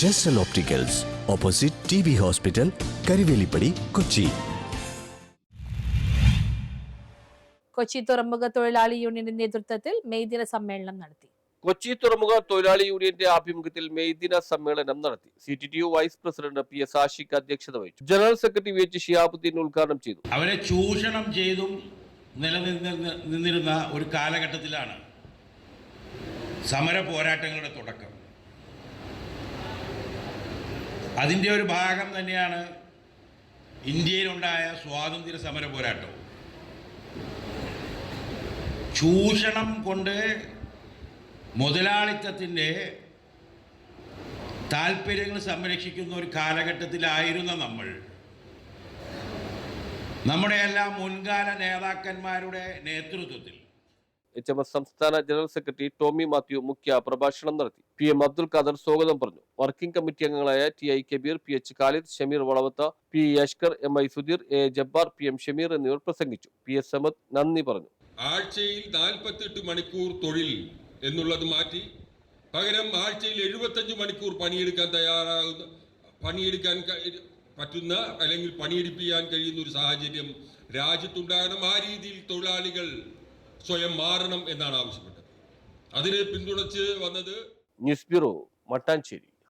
ജെസ്റ്റൽ opticals, opposite TB hospital, Karivelippady, Kochi. Kochi തുറമുഖ തൊഴിലാളി യൂണിയന്റെ നേതൃത്വത്തിൽ മെയ് ദിന സമ്മേളനം നടത്തി. കൊച്ചി തുറമുഖ തൊഴിലാളി യൂണിയന്റെ ആഭിമുഖ്യത്തിൽ മെയ് ദിന സമ്മേളനം നടത്തി. CTTU vice president PS Ashiq അധ്യക്ഷത വഹിച്ചു. ജനറൽ സെക്രട്ടറി VH ഷിഹാബുദ്ദീൻ ഉദ്ഘാടനം ചെയ്തു. അവരെ ചൂഷണം ചെയ്തും നിലനിന്നിരുന്ന ഒരു കാലഘട്ടത്തിലാണ് സമര പോരാട്ടങ്ങളുടെ തുടക്കം. അതിൻ്റെ ഒരു ഭാഗം തന്നെയാണ് ഇന്ത്യയിലുണ്ടായ സ്വാതന്ത്ര്യ സമര പോരാട്ടവും. ചൂഷണം കൊണ്ട് മുതലാളിത്തത്തിൻ്റെ താല്പര്യങ്ങൾ സംരക്ഷിക്കുന്ന ഒരു കാലഘട്ടത്തിലായിരുന്ന നമ്മുടെ എല്ലാ മുൻകാല നേതാക്കന്മാരുടെ നേതൃത്വത്തിൽ HMS സംസ്ഥാന ജനറൽ സെക്രട്ടറി ടോമി മാത്യു മുഖ്യ പ്രഭാഷണം നടത്തി. PM അബ്ദുൽ ഖാദർ സ്വാഗതം പറഞ്ഞു. വർക്കിംഗ് കമ്മിറ്റി അംഗങ്ങളായ TI Kabeer, PH Khalid, Shameer Valavath, P Yashkar, MI Sudheer, A Jabbar, PM Shameer എന്നിവർ പ്രസംഗിച്ചു. PS സമദ് നന്ദി പറഞ്ഞു. ആഴ്ചയിൽ 48 മണിക്കൂർ തൊഴിൽ എന്നുള്ളത് മാറ്റി പകരം ആഴ്ചയിൽ 75 മണിക്കൂർ പണിയെടുക്കാൻ പറ്റുന്ന അല്ലെങ്കിൽ പണിയെടുപ്പിക്കാൻ കഴിയുന്ന ഒരു സാഹചര്യം രാജ്യത്തുണ്ടാകണം. ആ രീതിയിൽ തൊഴിലാളികൾ സ്വയം മാറണം എന്നാണ് ആവശ്യപ്പെട്ടത്. അതിനെ പിന്തുണച്ച് വന്നത് ന്യൂസ് ബ്യൂറോ, മട്ടാഞ്ചേരി.